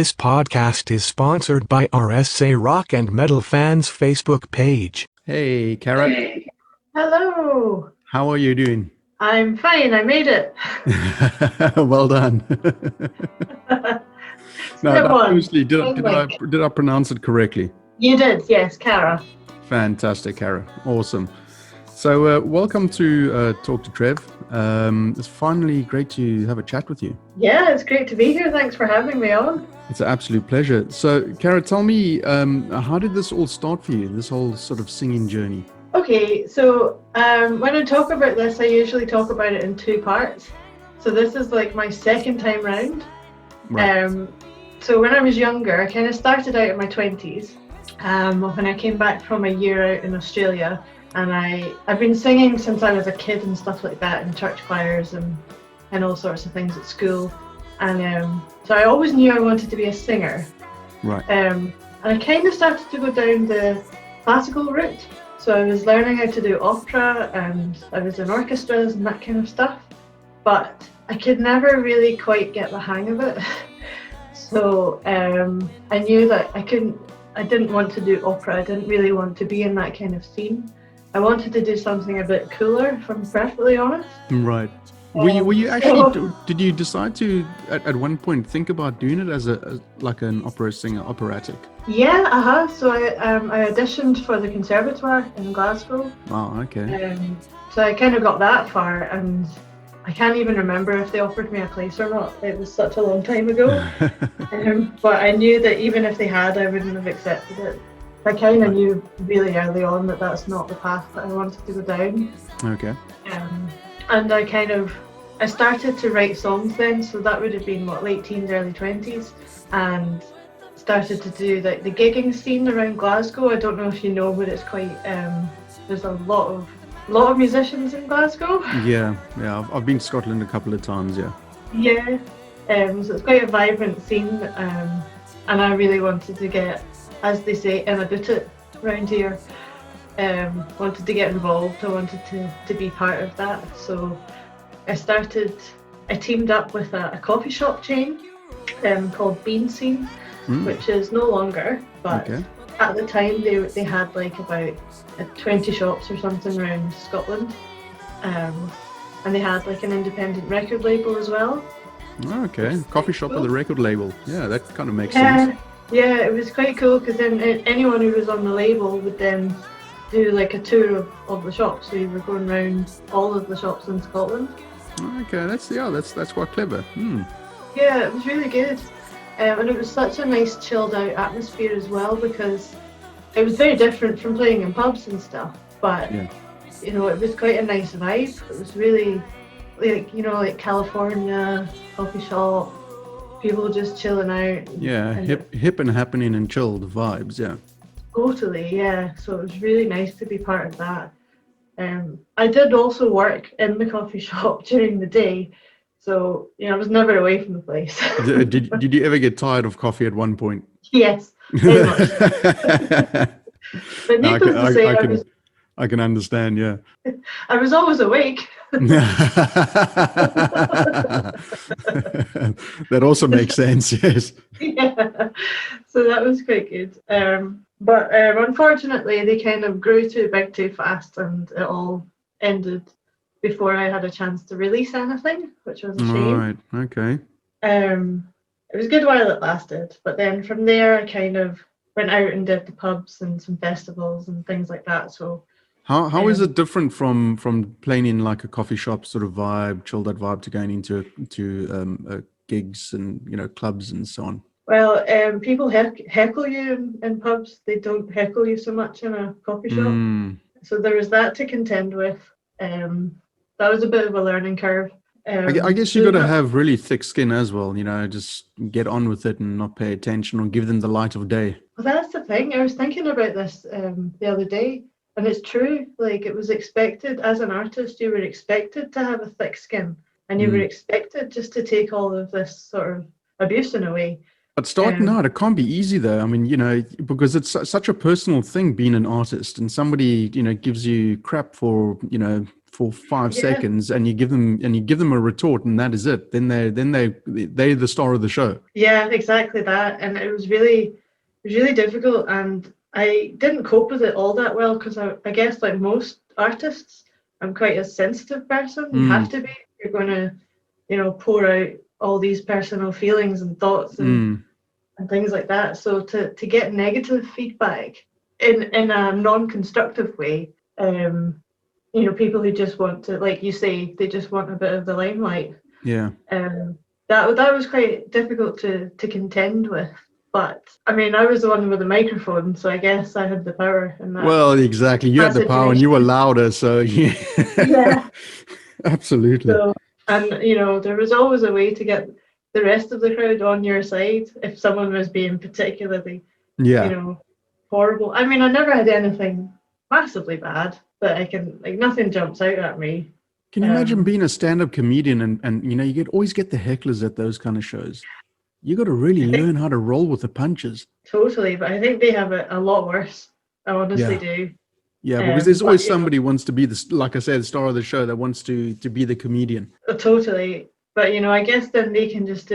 This podcast is sponsored by RSA Rock and Metal Fans Facebook page. Hey, Caragh. Hey. Hello. How are you doing? I'm fine. I made it. Well done. Seriously, did I pronounce it correctly? You did, yes, Caragh. Fantastic, Caragh. Awesome. So welcome to Talk to Trev. It's finally great to have a chat with you. Yeah, it's great to be here. Thanks for having me on. It's an absolute pleasure. So, Caragh, tell me, how did this all start for you, this whole sort of singing journey? Okay, so when I talk about this, I usually talk about it in two parts. So this is like my second time round. Right. So when I was younger, I kind of started out in my 20s when I came back from a year out in Australia. And I've been singing since I was a kid and stuff like that in church choirs and all sorts of things at school. And so I always knew I wanted to be a singer. Right. And I kind of started to go down the classical route. So I was learning how to do opera and I was in orchestras and that kind of stuff. But I could never really quite get the hang of it. So I knew that I didn't want to do opera. I didn't really want to be in that kind of scene. I wanted to do something a bit cooler, if I'm perfectly honest. Right. Were you actually, did you decide to, at one point, think about doing it as like an opera singer, operatic? Yeah, So I auditioned for the conservatoire in Glasgow. Oh, okay. So I kind of got that far, and I can't even remember if they offered me a place or not. It was such a long time ago. But I knew that even if they had, I wouldn't have accepted it. I kind of knew really early on that that's not the path that I wanted to go down. Okay. And I started to write songs then, so that would have been late teens, early 20s, and started to do the gigging scene around Glasgow. I don't know if you know, but it's quite there's a lot of musicians in Glasgow. Yeah. I've been to Scotland a couple of times. Yeah. Yeah. So it's quite a vibrant scene, and I really wanted to get, as they say, in a boot it around here. Wanted to get involved. I wanted to be part of that. So I teamed up with a coffee shop chain called Bean Scene, which is no longer, but Okay. at the time they had like about 20 shops or something around Scotland. And they had like an independent record label as well. Okay. Coffee shop with a record label. Yeah, that kind of makes sense. Yeah, it was quite cool because then anyone who was on the label would then do like a tour of the shops. So you were going around all of the shops in Scotland. Okay, that's quite clever. Yeah, it was really good. And it was such a nice chilled out atmosphere as well, because it was very different from playing in pubs and stuff. But Yeah. it was quite a nice vibe. It was really like California coffee shop, people just chilling out. Yeah, hip and happening and chilled vibes. Yeah. Totally, yeah. So it was really nice to be part of that. I did also work in the coffee shop during the day, so I was never away from the place. Did you ever get tired of coffee at one point? Yes, very much. But needless to say, I can understand. Yeah. I was always awake. That also makes sense. Yes. Yeah, so that was quite good. But unfortunately, they kind of grew too big too fast, and it all ended before I had a chance to release anything, which was a shame. Right. Okay. It was good while it lasted, but then from there, I kind of went out and did the pubs and some festivals and things like that. So how is it different from playing in like a coffee shop sort of vibe, chilled out vibe, to going into gigs and clubs and so on? Well, people heckle you in pubs. They don't heckle you so much in a coffee shop. So there was that to contend with. That was a bit of a learning curve. I guess you got to have really thick skin as well, just get on with it and not pay attention or give them the light of day. Well, that's the thing. I was thinking about this the other day, and it's true. Like, it was expected, as an artist, you were expected to have a thick skin, and you were expected just to take all of this sort of abuse in a way. But starting out, it can't be easy though. I mean, because it's such a personal thing being an artist, and somebody, gives you crap for, for 5 Yeah. seconds, and you give them a retort, and that is it. Then they're the star of the show. Yeah, exactly that. And it was really difficult, and I didn't cope with it all that well because I guess like most artists, I'm quite a sensitive person. You have to be. You're going to, pour out all these personal feelings and thoughts and things like that. So to get negative feedback in a non-constructive way, people who just want to, like you say, they just want a bit of the limelight. Yeah. That was quite difficult to contend with. But I mean, I was the one with the microphone, so I guess I had the power in that. Well, exactly. You had the power, and you were louder, so yeah. Yeah. Absolutely. So, and there was always a way to get the rest of the crowd on your side if someone was being particularly, horrible. I mean, I never had anything massively bad, but nothing jumps out at me. Can you imagine being a stand-up comedian and you always get the hecklers at those kind of shows? You got to really learn how to roll with the punches. Totally, but I think they have it a lot worse. I honestly do. Yeah, because there's always somebody who wants to be like I said, the star of the show, that wants to be the comedian. Totally, but I guess then they can just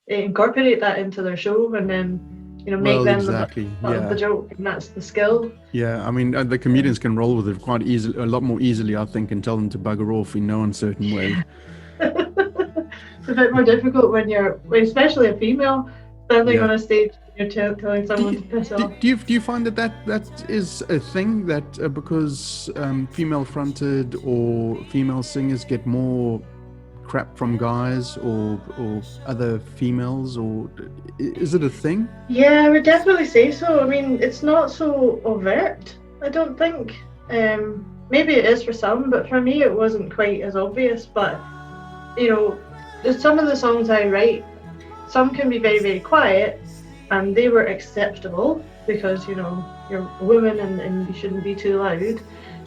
incorporate that into their show, and then make them the joke, and that's the skill. Yeah, I mean, the comedians can roll with it quite easily, a lot more easily, I think, and tell them to bugger off in no uncertain way. It's a bit more difficult when especially a female, standing on a stage, and you're telling someone to piss off. Do you find that is a thing, that because female-fronted or female singers get more crap from guys or other females, or is it a thing? Yeah, I would definitely say so. I mean, it's not so overt, I don't think. Maybe it is for some, but for me it wasn't quite as obvious. But some of the songs I write, some can be very, very quiet, and they were acceptable because you're a woman and you shouldn't be too loud.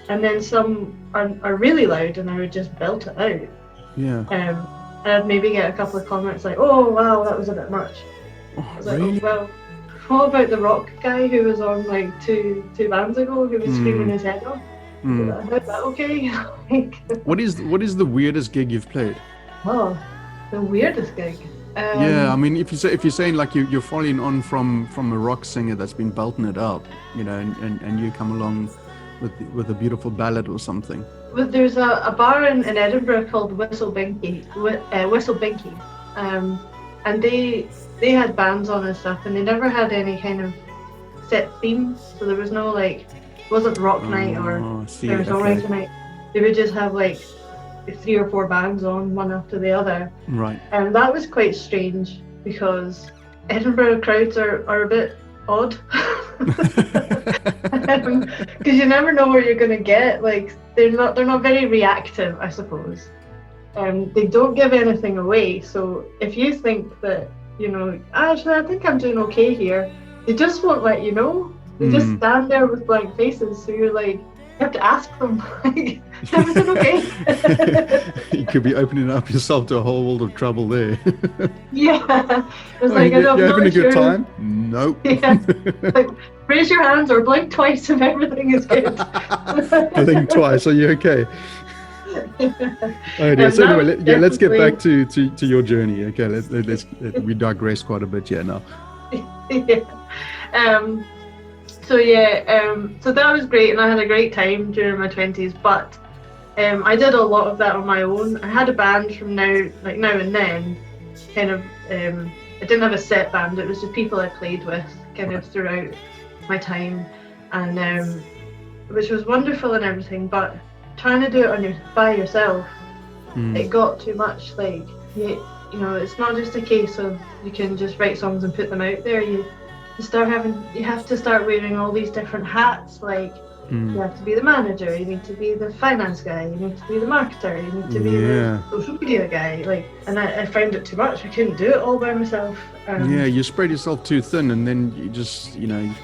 And then some are really loud, and I would just belt it out. Yeah. I'd maybe get a couple of comments like, "Oh wow, that was a bit much." Oh, I was really? like, "Oh well, what about the rock guy who was on like two bands ago who was screaming his head off? Is that okay?" What is the weirdest gig you've played? Oh, the weirdest gig. Yeah, I mean, if you're saying like you're following on from a rock singer that's been belting it out, and you come along with a beautiful ballad or something. Well, there's a bar in Edinburgh called Whistle Binky, and they had bands on and stuff, and they never had any kind of set theme, so there was no wasn't rock night or there was no reggae night. They would just have 3 or 4 bands on, one after the other. Right. And that was quite strange because Edinburgh crowds are a bit odd. Because you never know where you're going to get. They're not very reactive, I suppose. They don't give anything away. So if you think that actually I think I'm doing okay here, they just won't let you know. They just stand there with blank faces. So you're you have to ask them, everything okay? You could be opening up yourself to a whole world of trouble there. Yeah. It's you're having a good time? Nope. Yeah. Raise your hands or blink twice if everything is good. Blink twice, are you okay? Oh dear. So anyway, let's get back to your journey. Okay, let's we digress quite a bit here now. Yeah. So that was great, and I had a great time during my 20s. But I did a lot of that on my own. I had a band from now and then. Kind of, I didn't have a set band. It was just people I played with, kind of throughout my time, and which was wonderful and everything. But trying to do it by yourself, it got too much. It's not just a case of you can just write songs and put them out there. You have to start wearing all these different hats. You have to be the manager, you need to be the finance guy, you need to be the marketer, you need to be the social media guy. And I found it too much. I couldn't do it all by myself. You spread yourself too thin, and then you just you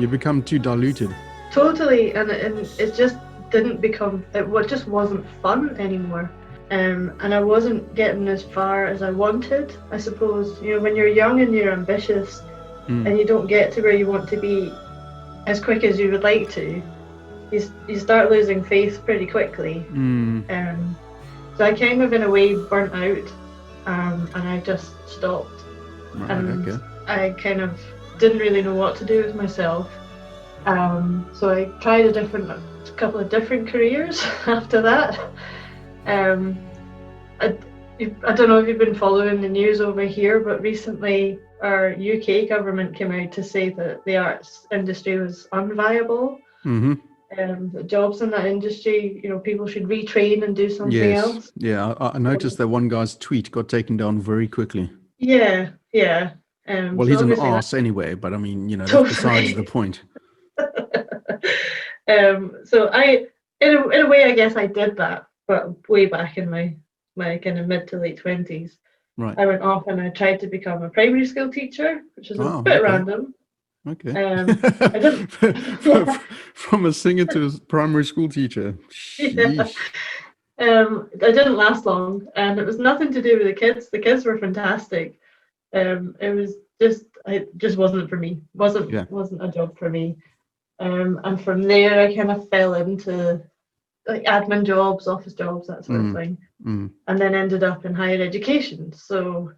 become too diluted. Totally, and it just it just wasn't fun anymore. And I wasn't getting as far as I wanted, I suppose. When you're young and you're ambitious, and you don't get to where you want to be as quick as you would like to, you start losing faith pretty quickly. So I kind of in a way burnt out, and I just stopped. Right, And okay. I kind of didn't really know what to do with myself. So I tried a couple of different careers after that. I don't know if you've been following the news over here, but recently our UK government came out to say that the arts industry was unviable. The jobs in that industry, people should retrain and do something else. Yeah, I noticed that one guy's tweet got taken down very quickly. Yeah. Well, so he's an obviously arse anyway, but I mean, that's Totally. besides the point. So in a way, I guess I did that, but way back in my kind of mid to late 20s. Right. I went off and I tried to become a primary school teacher, which is a Wow, bit okay. random. Okay. I didn't. From a singer to a primary school teacher. Yeah. I didn't last long, and it was nothing to do with the kids. The kids were fantastic. It was it just wasn't for me. Wasn't a job for me. And from there, I kind of fell into like admin jobs, office jobs, that sort of thing, and then ended up in higher education. So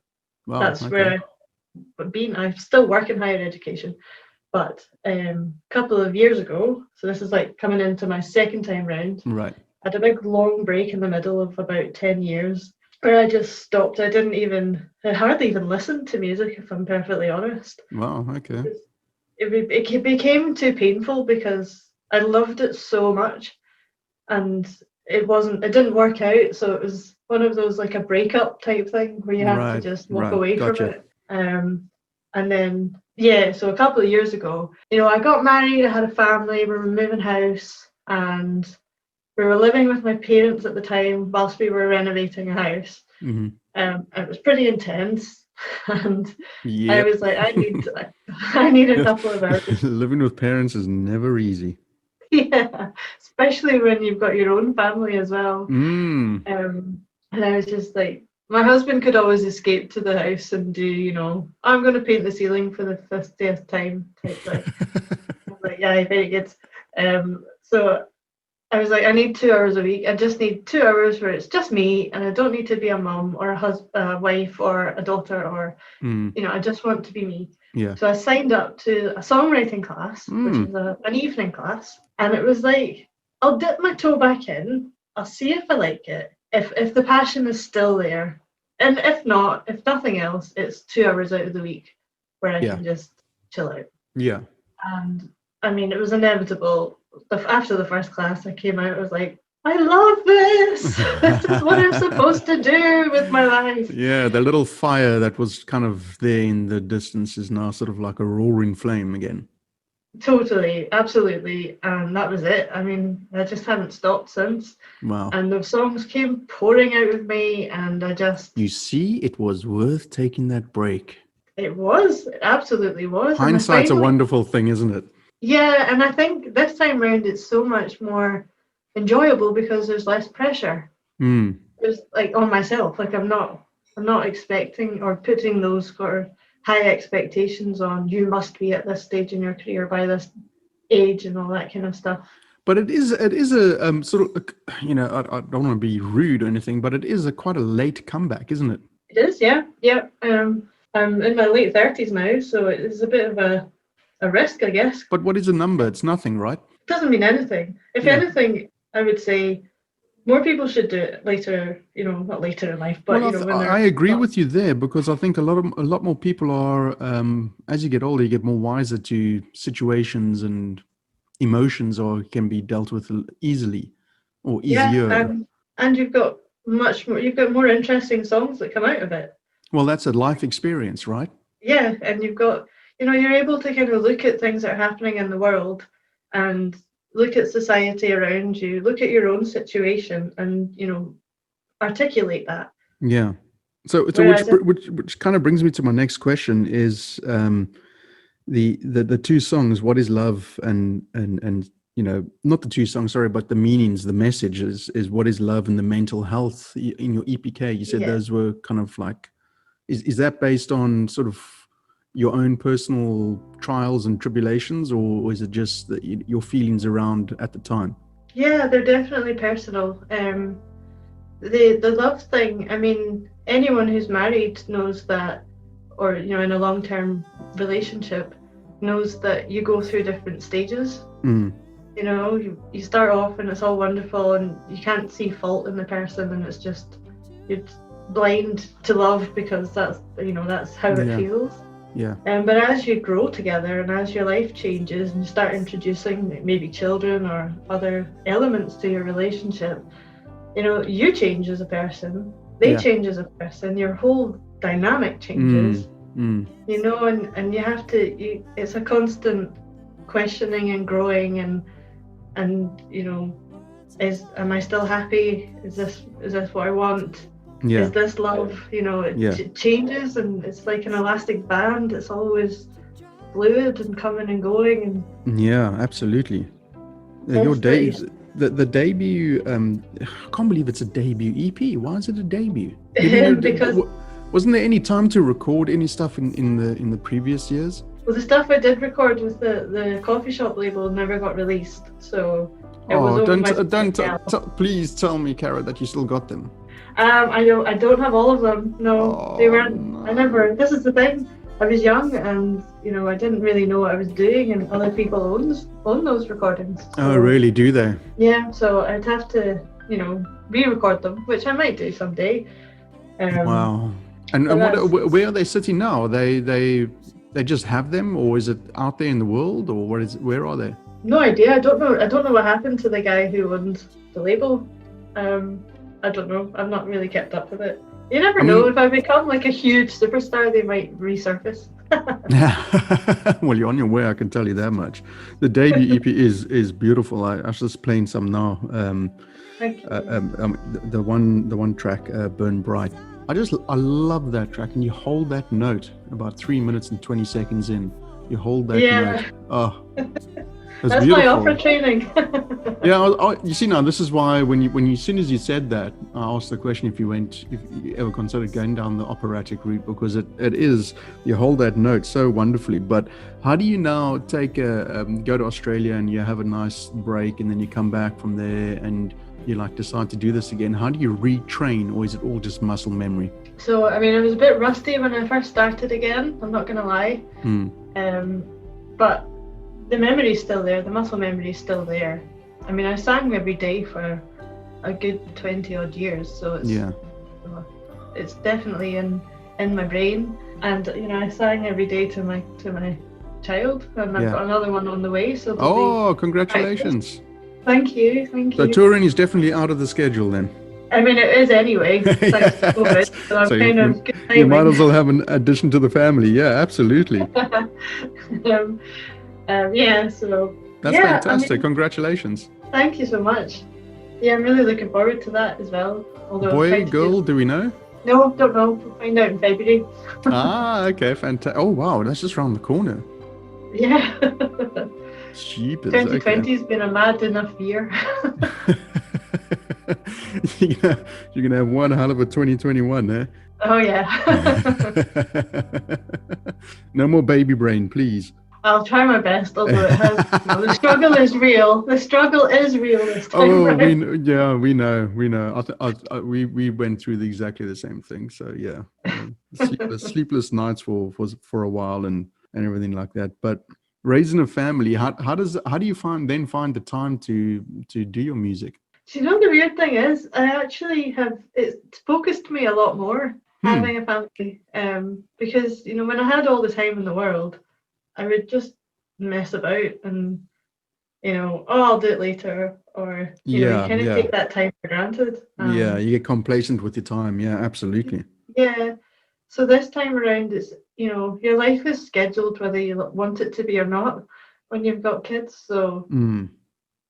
that's where I've been. I still work in higher education, but a couple of years ago, so this is like coming into my second time round. Right. I had a big long break in the middle of about 10 years where I just stopped. I hardly even listened to music, if I'm perfectly honest. Wow, okay. It became too painful because I loved it so much, and it didn't work out. So it was one of those like a breakup type thing where you have to just walk away from it. And then, so a couple of years ago, I got married, I had a family, we were moving house, and we were living with my parents at the time whilst we were renovating a house. It was pretty intense, and I was like, I need a couple of hours. Living with parents is never easy. Yeah, especially when you've got your own family as well. And I was just like, my husband could always escape to the house and do, I'm going to paint the ceiling for the 50th time type thing. I was like, yeah, very good. So I was like, I need 2 hours a week. I just need 2 hours where it's just me, and I don't need to be a mum or a wife or a daughter or, I just want to be me. Yeah. So I signed up to a songwriting class, which is an evening class, and it was like, I'll dip my toe back in. I'll see if I like it. If the passion is still there, and if not, if nothing else, it's 2 hours out of the week where I can just chill out. Yeah. And I mean, it was inevitable. After the first class, I came out, I was like, I love this. This is what I'm supposed to do with my life. Yeah, the little fire that was kind of there in the distance is now sort of like a roaring flame again. Totally, absolutely. And that was it. I mean, I just haven't stopped since. Wow. And those songs came pouring out of me, and I just... You see, it was worth taking that break. It was. It absolutely was. Hindsight's a wonderful thing, isn't it? Yeah, and I think this time round it's so much more enjoyable because there's less pressure. There's like on myself. Like I'm not expecting or putting those sort of high expectations on you must be at this stage in your career by this age and all that kind of stuff. But it is a sort of, I don't want to be rude or anything, but it is quite a late comeback, isn't it? It is, yeah. I'm in my late 30s now, so it is a bit of a risk, I guess. But what is a number? It's nothing, right? It doesn't mean anything. If anything, I would say more people should do it later, not later in life, but I agree with you there, because I think a lot more people are, as you get older, you get more wiser to situations, and emotions can be dealt with easily or easier. Yeah, and you've got more interesting songs that come out of it. Well, that's a life experience, right? Yeah, and you've got, you're able to kind of look at things that are happening in the world and look at society around you, look at your own situation, and articulate that. Yeah. So which kind of brings me to my next question is the two songs, What Is Love, and not the two songs, sorry, but the meanings, the message is What Is Love and the mental health in your EPK. You said those were kind of like, is that based on sort of your own personal trials and tribulations, or is it just your feelings around at the time? Yeah, they're definitely personal. The love thing, I mean, anyone who's married knows that, or in a long-term relationship, knows that you go through different stages. You start off and it's all wonderful and you can't see fault in the person, and it's just you're blind to love because that's how it feels. Yeah. But as you grow together and as your life changes and you start introducing maybe children or other elements to your relationship, you change as a person, they change as a person, your whole dynamic changes. And you have to, it's a constant questioning and growing and am I still happy? Is this what I want? Is this love? It changes, and it's like an elastic band. It's always fluid and coming and going. And absolutely. Your the debut. I can't believe it's a debut EP. Why is it a debut? Because wasn't there any time to record any stuff in the previous years? Well, the stuff I did record with the coffee shop label never got released, so. Please tell me, Caragh, that you still got them. I don't have all of them. No, they weren't. No. I never. This is the thing. I was young, and I didn't really know what I was doing, and other people own those recordings. So, oh, really? Do they? Yeah. So I'd have to, re-record them, which I might do someday. Wow. And where are they sitting now? They just have them, or is it out there in the world, or where are they? No idea. I don't know what happened to the guy who owned the label. I don't know. I've not really kept up with it. You never know. If I become like a huge superstar, they might resurface. Well, you're on your way, I can tell you that much. The debut EP is beautiful. I was just playing some now. Thank you. The one track, Burn Bright. I love that track, and you hold that note about 3 minutes and 20 seconds in. You hold that note. Oh. That's beautiful. my opera training. You see, now this is why as soon as you said that, I asked the question if you ever considered going down the operatic route, because it is, you hold that note so wonderfully. But how do you now go to Australia and you have a nice break, and then you come back from there and you decide to do this again? How do you retrain, or is it all just muscle memory? So I was a bit rusty when I first started again, I'm not gonna lie. But the memory's still there, the muscle memory's still there. I sang every day for a good 20 odd years, so it's definitely in my brain. And I sang every day to my child, and I've got another one on the way. So congratulations! Thank you. So touring is definitely out of the schedule then. It is anyway. Thanks to COVID, so I'm kind of good timing. You might as well have an addition to the family. Yeah, absolutely. So that's fantastic. Congratulations. Thank you so much. I'm really looking forward to that as well. Although boy, girl, do we know? No, don't know. We'll find out in February. Okay, fantastic. Oh wow, that's just around the corner. Yeah. Jeepers, 2020 has been a mad enough year. You're gonna have one hell of a 2021, eh? Oh yeah. No more baby brain, please. I'll try my best, although it has. The struggle is real. The struggle is real this time. Oh, we know. We went through exactly the same thing. So yeah, sleepless nights for a while and everything like that. But raising a family, how do you find the time to do your music? Do you know, the weird thing is, I actually it's focused me a lot more having a family. Because when I had all the time in the world, I would just mess about and, I'll do it later, or, you kind of take that time for granted. You get complacent with your time. Yeah, absolutely. Yeah. So this time around, it's, your life is scheduled whether you want it to be or not when you've got kids. So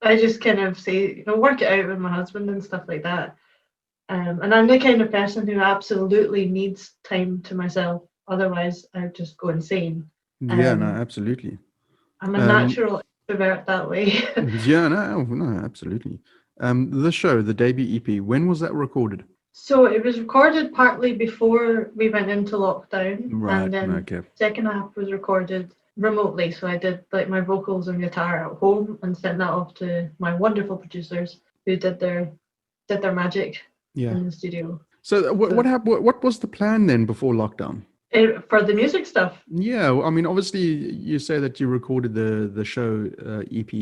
I just kind of say, work it out with my husband and stuff like that. And I'm the kind of person who absolutely needs time to myself. Otherwise, I would just go insane. No, absolutely. I'm a natural introvert that way. No, absolutely. The show, the debut EP, when was that recorded? So it was recorded partly before we went into lockdown, right, and then second half was recorded remotely. So I did like my vocals and guitar at home and sent that off to my wonderful producers who did their magic in the studio. So what happened? What was the plan then before lockdown? For the music stuff. Yeah, I mean, obviously, you say that you recorded the show EP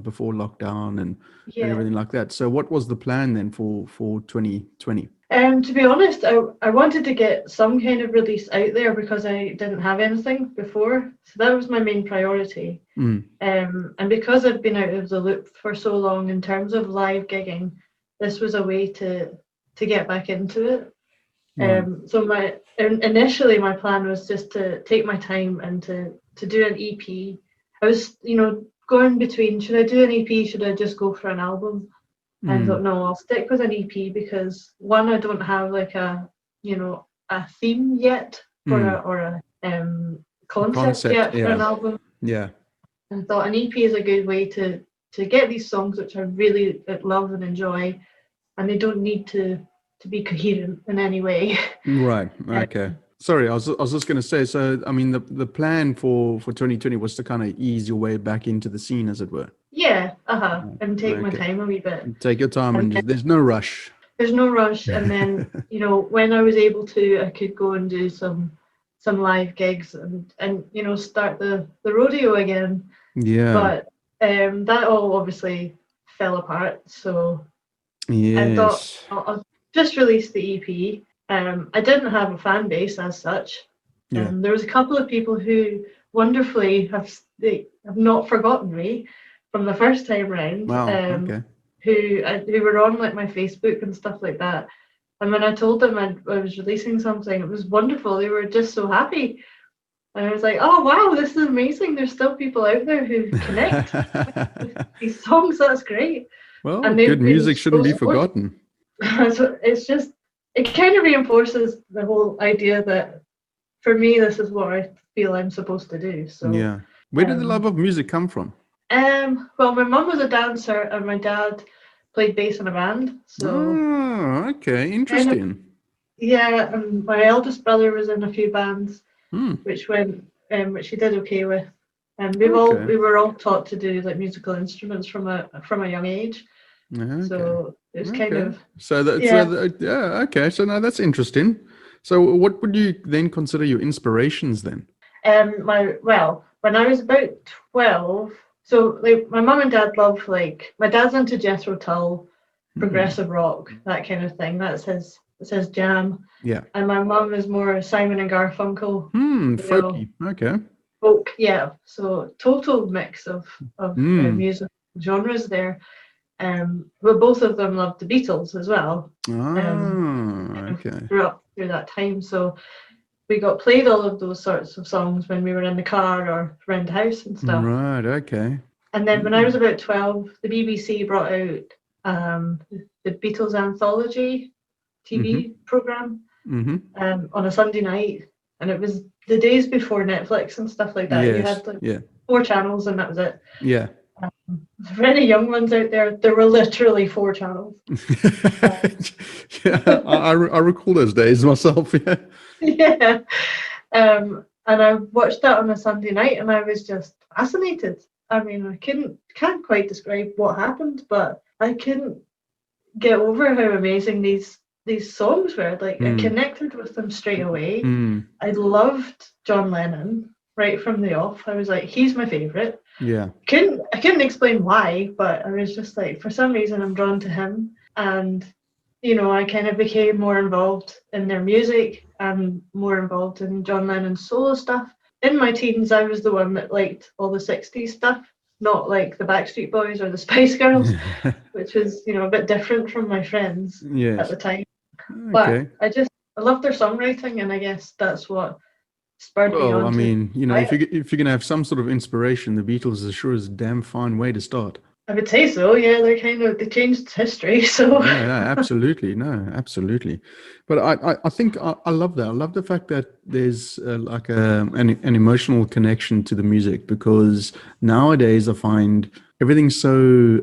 before lockdown and everything like that. So, what was the plan then for 2020? To be honest, I wanted to get some kind of release out there because I didn't have anything before, so that was my main priority. And because I've been out of the loop for so long in terms of live gigging, this was a way to get back into it. So initially my plan was just to take my time and to do an EP. I was, going between, should I do an EP? Should I just go for an album? And I thought, no, I'll stick with an EP because one, I don't have like a theme yet or a concept yet for an album. Yeah. And I thought an EP is a good way to get these songs which I really love and enjoy, and they don't need to be coherent in any way. Right. Okay. Sorry, I was just going to say. So, I mean, the plan for 2020 was to kind of ease your way back into the scene, as it were. Yeah. And take my time a wee bit. Take your time, and there's no rush. There's no rush, and then when I was able to, I could go and do some live gigs and start the rodeo again. Yeah. But that all obviously fell apart. So I thought I'll just release the EP. I didn't have a fan base as such. There was a couple of people who wonderfully have not forgotten me from the first time round. Wow. Okay. Who were on like my Facebook and stuff like that. And when I told them I was releasing something, it was wonderful. They were just so happy. And I was like, oh wow, this is amazing. There's still people out there who connect with these songs. That's great. Well, and good music shouldn't be forgotten. So it's just, it kind of reinforces the whole idea that for me, this is what I feel I'm supposed to do. So yeah. Where did the love of music come from? Well, my mum was a dancer and my dad played bass in a band. So okay, interesting. And my eldest brother was in a few bands, which he did okay with. And we were all taught to do like musical instruments from a young age. Okay. So it was kind of okay. So now that's interesting. So what would you then consider your inspirations then? When I was about 12, so like my mum and dad love, like my dad's into Jethro Tull, progressive rock, that kind of thing. That's his jam. Yeah. And my mum is more Simon and Garfunkel. Folky. Okay. Folk, yeah. So total mix of music genres there. But both of them loved the Beatles as well. Okay. Grew up through that time, so we got played all of those sorts of songs when we were in the car or around the house and stuff. Right. Okay. And then when I was about 12, the BBC brought out the Beatles anthology TV program on a Sunday night, and it was the days before Netflix and stuff like that. Yes. You had 4 channels, and that was it. Yeah. For any young ones out there were literally 4 channels. I recall those days myself. Yeah. Yeah. And I watched that on a Sunday night, and I was just fascinated. I mean, I can't quite describe what happened, but I couldn't get over how amazing these songs were. Like I connected with them straight away. I loved John Lennon right from the off. I was like, he's my favorite. Yeah. I couldn't explain why, but I was just like, for some reason I'm drawn to him. And I kind of became more involved in their music and more involved in John Lennon's solo stuff. In my teens, I was the one that liked all the 60s stuff, not like the Backstreet Boys or the Spice Girls, which was, a bit different from my friends at the time. Okay. But I loved their songwriting, and I guess that's what spurred me on. Well, I mean, if you're going to have some sort of inspiration, the Beatles is a damn fine way to start. I would say so. Yeah, they changed history. So yeah, absolutely, no, absolutely. But I think I love that. I love the fact that there's like an emotional connection to the music, because nowadays I find everything's so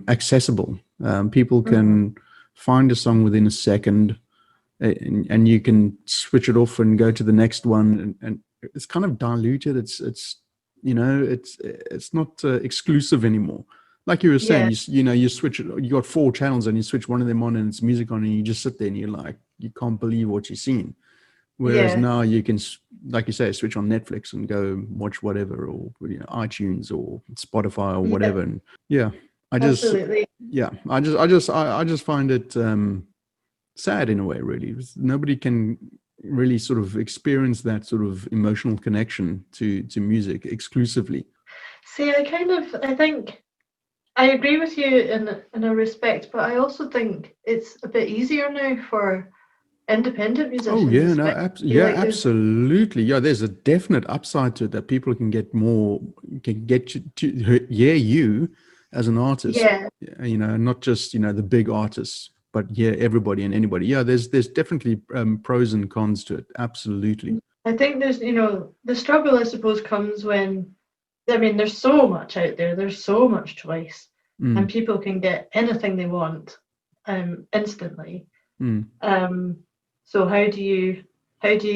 accessible. People can find a song within a second, and you can switch it off and go to the next one, and it's kind of diluted. It's not exclusive anymore. Like you were saying, you switch it. You got 4 channels and you switch one of them on and it's music on, and you just sit there and you're like, you can't believe what you're seeing. Whereas now you can, like you say, switch on Netflix and go watch whatever, or iTunes or Spotify or whatever. And I just find it sad in a way, really. Nobody can really sort of experience that sort of emotional connection to music exclusively. See, I think I agree with you in a respect, but I also think it's a bit easier now for independent musicians. Oh yeah, no, absolutely. Yeah, there's a definite upside to it, that people can get to hear you as an artist. Yeah. Not just the big artists, but everybody and anybody. Yeah, there's definitely pros and cons to it. Absolutely. I think there's the struggle, I suppose, comes when, I mean, there's so much out there. There's so much choice, and people can get anything they want instantly. So how do you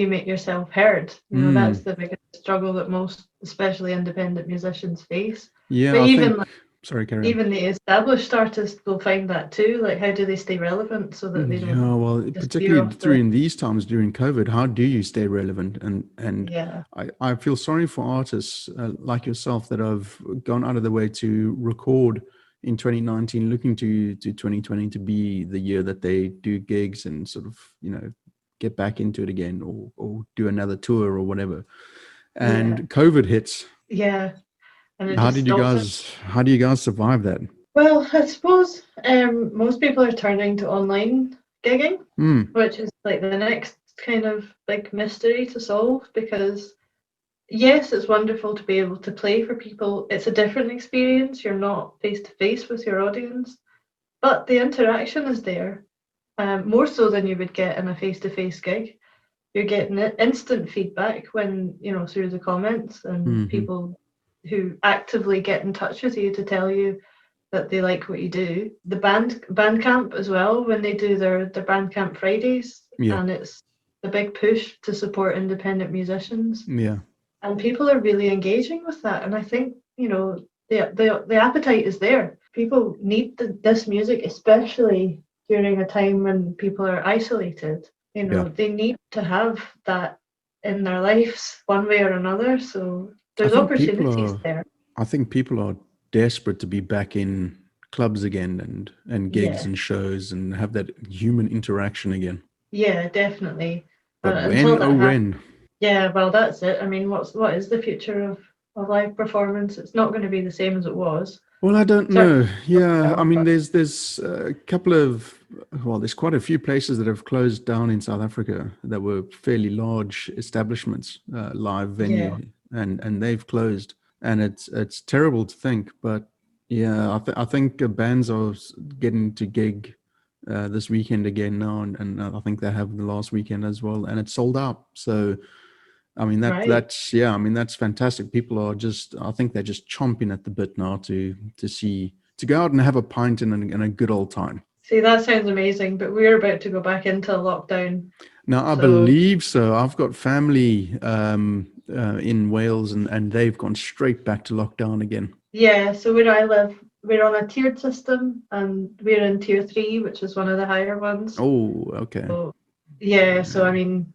make yourself heard? That's the biggest struggle that most, especially independent musicians, face. Yeah, but sorry, Caragh. even the established artists will find that too. Like, how do they stay relevant so that they don't? Yeah, well, particularly during these times, during COVID, how do you stay relevant? And I feel sorry for artists like yourself that have gone out of their way to record in 2019, looking to 2020 to be the year that they do gigs and sort of get back into it again, or do another tour or whatever. And COVID hits. Yeah. And how do you guys survive that? Well, I suppose most people are turning to online gigging, which is like the next kind of big mystery to solve, because yes, it's wonderful to be able to play for people. It's a different experience. You're not face to face with your audience, but the interaction is there, more so than you would get in a face to face gig. You're getting instant feedback when, through the comments, and people who actively get in touch with you to tell you that they like what you do. The Bandcamp as well, when they do their Bandcamp Fridays, and it's the big push to support independent musicians. Yeah. And people are really engaging with that. And I think, the appetite is there. People need this music, especially during a time when people are isolated. They need to have that in their lives one way or another. So there's opportunities there. I think people are desperate to be back in clubs again, and gigs and shows, and have that human interaction again. Yeah, definitely. But when? Yeah, well, that's it. I mean, what is the future of live performance? It's not going to be the same as it was. Well, I don't know. Yeah, I mean, there's a couple of, there's quite a few places that have closed down in South Africa that were fairly large establishments, live venue, and they've closed, and it's terrible to think, but yeah, I think bands are getting to gig this weekend again now, and I think they have the last weekend as well, and it's sold out. So I mean, that's fantastic. People are I think they're just chomping at the bit now to go out and have a pint and a good old time. See, that sounds amazing, but we're about to go back into lockdown. Now, I believe so. I've got family in Wales, and they've gone straight back to lockdown again. Yeah, so where I live, we're on a tiered system, and we're in tier 3, which is one of the higher ones. Oh, okay. So I mean,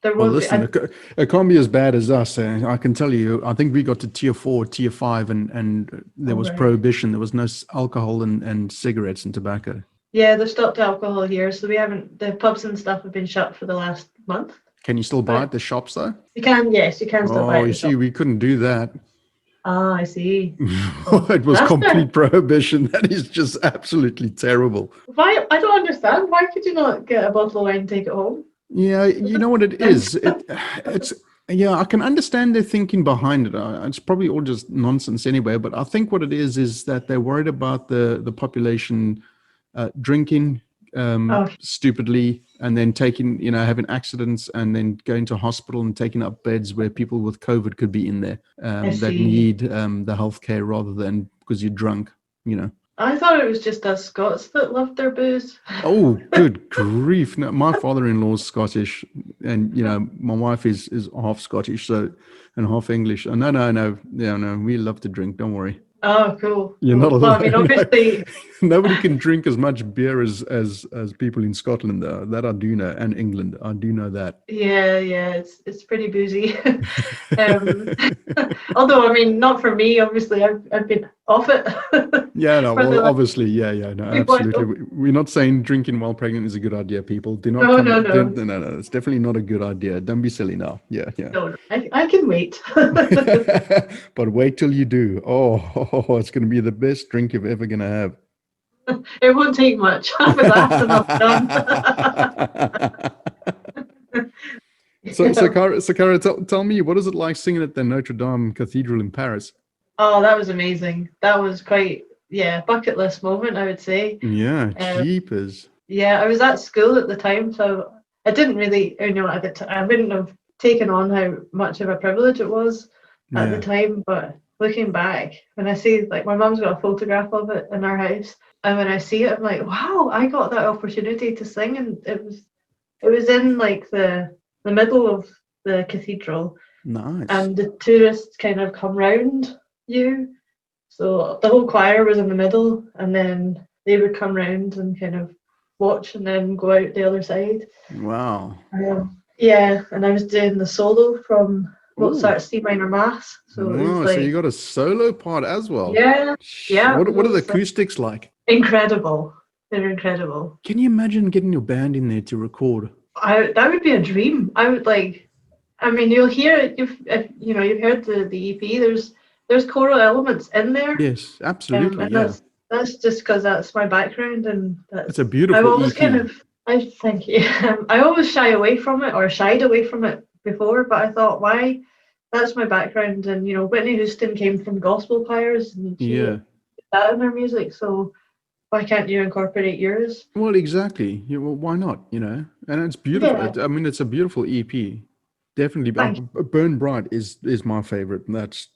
it can't be as bad as us. I can tell you, I think we got to tier 4, tier 5, and there was prohibition. There was no alcohol and cigarettes and tobacco. Yeah, they've stopped alcohol here, so the pubs and stuff have been shut for the last month. Can you still buy at the shops though? You can, yes, you can still buy it. Oh, you see, we couldn't do that. Ah, I see. It was complete prohibition. That is just absolutely terrible. Why? I don't understand. Why could you not get a bottle of wine and take it home? Yeah, you know what it is? I can understand their thinking behind it. It's probably all just nonsense anyway, but I think what it is that they're worried about the population drinking stupidly, and then having accidents, and then going to hospital and taking up beds where people with COVID could be in there that need the healthcare rather than because you're drunk, I thought it was just us Scots that loved their booze. Oh, good grief! No, my father-in-law's Scottish, and my wife is half Scottish, so and half English. Oh, no, we love to drink. Don't worry. Oh, cool. You're Cool. not Well, I mean, alone. obviously, Nobody can drink as much beer as people in Scotland. That I do know, and England. I do know that. yeah, it's pretty boozy. um, Although, I mean, not for me. Obviously, I've been off it Yeah, no, for the well, last obviously, yeah, no, few points. absolutely. We're not saying drinking while pregnant is a good idea, people. Do not No, come. no, no, No, it's definitely not a good idea. Don't be silly now. Yeah. no. I can wait. But wait till you do. Oh, it's going to be the best drink you're ever going to have. It won't take much. Half a glass and I'm done. Cara, tell me, what is it like singing at the Notre Dame Cathedral in Paris? Oh, that was amazing. That was quite, bucket list moment, I would say. Yeah, Um, jeepers. Yeah, I was at school at the time, so I didn't really, at the I wouldn't have taken on how much of a privilege it was at the Yeah. time. But looking back, when I see, like, my mum's got a photograph of it in our house, and when I see it, I'm like, wow, I got that opportunity to sing, and it was in like the middle of the cathedral, Nice. and the tourists kind of come round you, so the whole choir was in the middle, and then they would come round and kind of watch and then go out the other side. Wow. Yeah, and I was doing the solo from Ooh. Mozart's C minor Mass, so it was Wow, like, so you got a solo part as well. yeah. What are the it was, acoustics like? incredible? They're incredible. Can you imagine getting your band in there to record? That would be a dream. I would like. I mean, you'll hear it. You've heard the EP. There's choral elements in there. Yes, absolutely. And Yeah. that's just because that's my background, and that's. It's a beautiful I've always EP. I thank you. I always shied away from it before, but I thought, why? That's my background, and Whitney Houston came from gospel choirs, and she Yeah. did that in her music. So why can't you incorporate yours? Well, exactly. Yeah, well, why not? And it's beautiful. Yeah. I mean, it's a beautiful EP. Definitely. Thank Burn Bright is my favorite. That's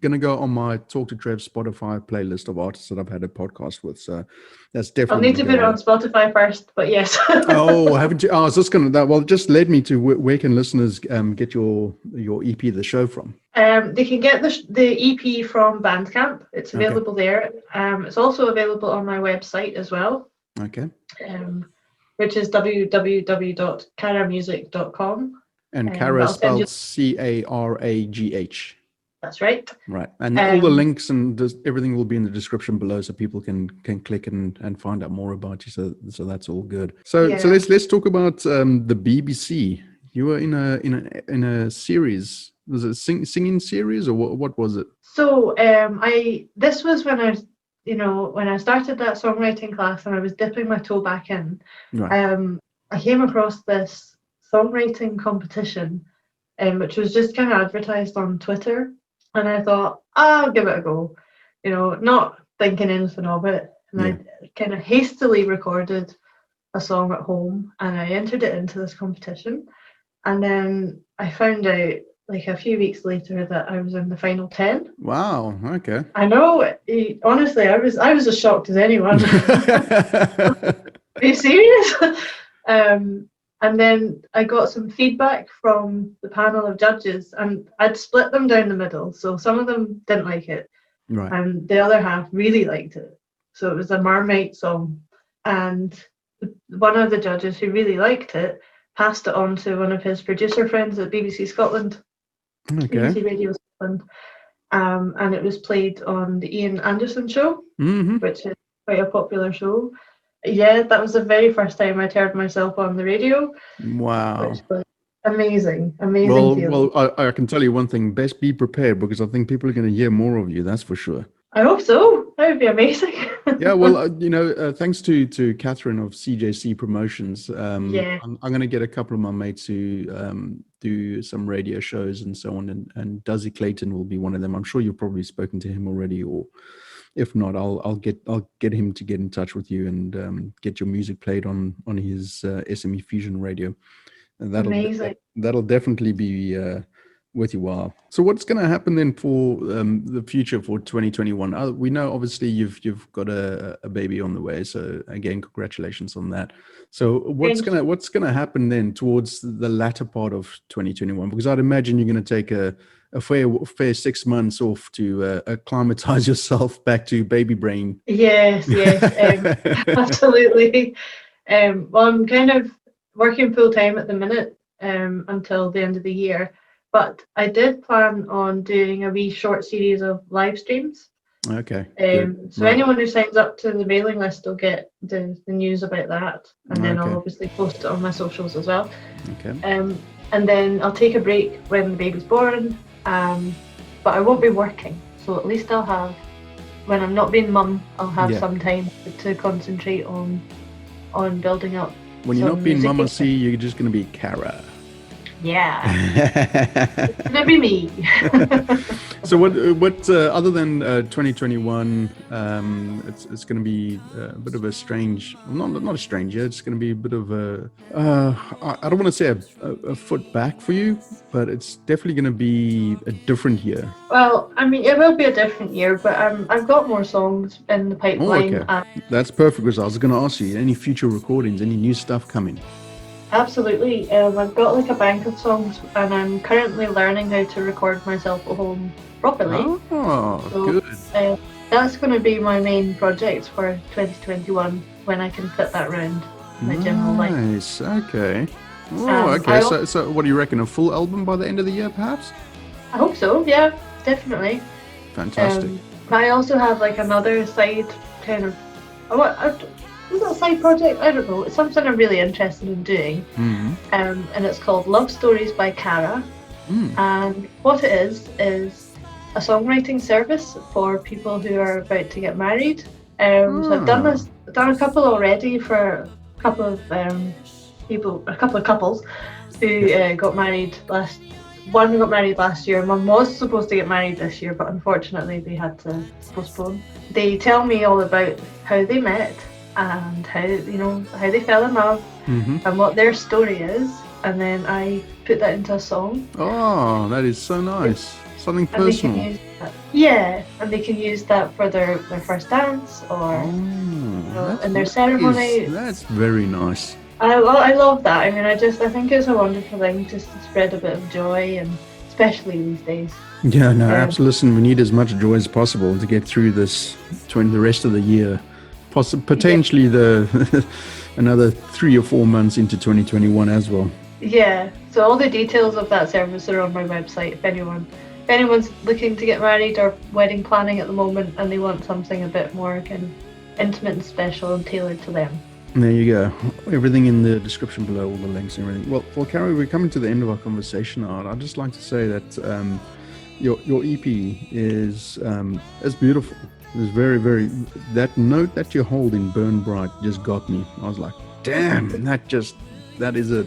gonna go on my Talk to Trev Spotify playlist of artists that I've had a podcast with. So that's I'll definitely. need to put it on Spotify first, but yes. Oh, haven't you? Oh, I was just gonna. Well, just led me to where can listeners get your EP, the show from? They can get the EP from Bandcamp. It's available there. It's also available on my website as well. Okay. Which is www.caraghmusic.com. And Caragh spelled Caragh. That's right. Right. And all the links and everything will be in the description below, so people can click and find out more about you. So that's all good. So let's talk about the BBC. You were in a series. Was it a singing series, or what was it? So this was when I started that songwriting class and I was dipping my toe back in. Right. I came across this songwriting competition, which was just kind of advertised on Twitter, and I thought, I'll give it a go, not thinking anything of it. And I kind of hastily recorded a song at home, and I entered it into this competition, and then I found out like a few weeks later that I was in the final 10. Wow. Okay. I know. Honestly, I was as shocked as anyone. Are you serious? And then I got some feedback from the panel of judges, and I'd split them down the middle. So some of them didn't like it, right, and the other half really liked it. So it was a Marmite song, and one of the judges who really liked it passed it on to one of his producer friends at BBC Scotland, BBC Radio Scotland, and it was played on the Ian Anderson show, which is quite a popular show. Yeah, that was the very first time I'd heard myself on the radio. Wow. Which was amazing feeling. Well, I can tell you one thing. Best be prepared, because I think people are going to hear more of you. That's for sure. I hope so. That would be amazing. Yeah, well, thanks to Catherine of CJC Promotions. I'm going to get a couple of my mates who do some radio shows and so on, and Duzzy Clayton will be one of them. I'm sure you've probably spoken to him already, or if not, I'll get him to get in touch with you and get your music played on his SME Fusion radio. And that'll definitely be With you, wow. So what's going to happen then for the future for 2021? We know obviously you've got a baby on the way. So again, congratulations on that. So what's gonna happen then towards the latter part of 2021? Because I'd imagine you're going to take a fair 6 months off to acclimatize yourself back to baby brain. Yes, absolutely. Well, I'm kind of working full time at the minute until the end of the year. But I did plan on doing a wee short series of live streams. Okay. So anyone who signs up to the mailing list will get the news about that. And then I'll obviously post it on my socials as well. Okay. And then I'll take a break when the baby's born. But I won't be working. So at least I'll have, when I'm not being mum, I'll have some time to concentrate on building up. When you're not being Mama C, you're just going to be Caragh. Yeah, it's gonna be me. So what other than 2021, it's going to be a bit of a strange, not a strange year. It's going to be a bit of a I don't want to say a foot back for you, but it's definitely going to be a different year. Well, I mean, it will be a different year, but I've got more songs in the pipeline. Oh, okay. That's perfect, because I was going to ask you, any future recordings, any new stuff coming? Absolutely. I've got like a bank of songs, and I'm currently learning how to record myself at home properly. Oh, so, good. That's going to be my main project for 2021 when I can fit that round my general life. Nice. Okay. Oh, okay. So what do you reckon? A full album by the end of the year, perhaps? I hope so. Yeah, definitely. Fantastic. I also have like another side kind of. Is it a side project? I don't know. It's something I'm really interested in doing. Mm-hmm. And it's called Love Stories by Caragh. And what it is a songwriting service for people who are about to get married. So I've done a couple already for a couple of couples who got married last. One got married last year. Mum was supposed to get married this year, but unfortunately they had to postpone. They tell me all about how they met and how they fell in love and what their story is, and then I put that into a song. Oh, that is so nice. Something personal. And they can use that for their first dance or in their ceremony. That's very nice. I love that. I mean, I think it's a wonderful thing just to spread a bit of joy, and especially these days. Yeah, no, absolutely. Listen, we need as much joy as possible to get through this the rest of the year. Potentially another 3 or 4 months into 2021 as well. Yeah, so all the details of that service are on my website. If anyone's looking to get married or wedding planning at the moment and they want something a bit more kind of intimate and special and tailored to them. There you go. Everything in the description below, all the links and everything. Well, Carrie, we're coming to the end of our conversation now. I'd just like to say that your EP is beautiful. It was very, very, that note that you hold in Burn Bright just got me. I was like, damn, that is it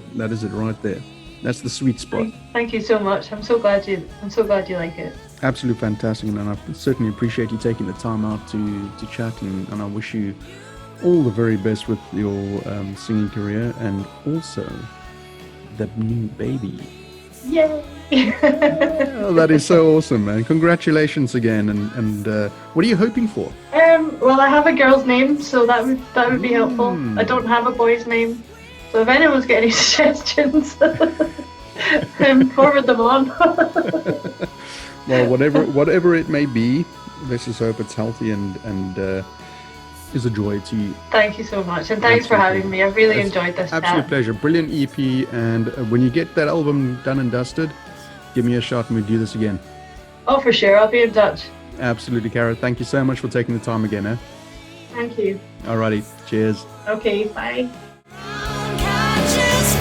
right there. That's the sweet spot. Thank you so much. I'm so glad you like it. Absolutely fantastic, and I certainly appreciate you taking the time out to chat, and I wish you all the very best with your singing career and also the new baby. Yay! Oh, that is so awesome, man. Congratulations again. And what are you hoping for? Well, I have a girl's name, so that would be helpful. I don't have a boy's name, so if anyone's got any suggestions, forward them on. Well, whatever it may be, let's just hope it's healthy and is a joy to you. Thank you so much, and thanks for having me. I've really enjoyed this. Absolute pleasure. Brilliant EP, and when you get that album done and dusted, give me a shot and we'll do this again. Oh, for sure. I'll be in touch. Absolutely, Caragh. Thank you so much for taking the time again. Thank you. Alrighty. Cheers. Okay, bye. Unconscious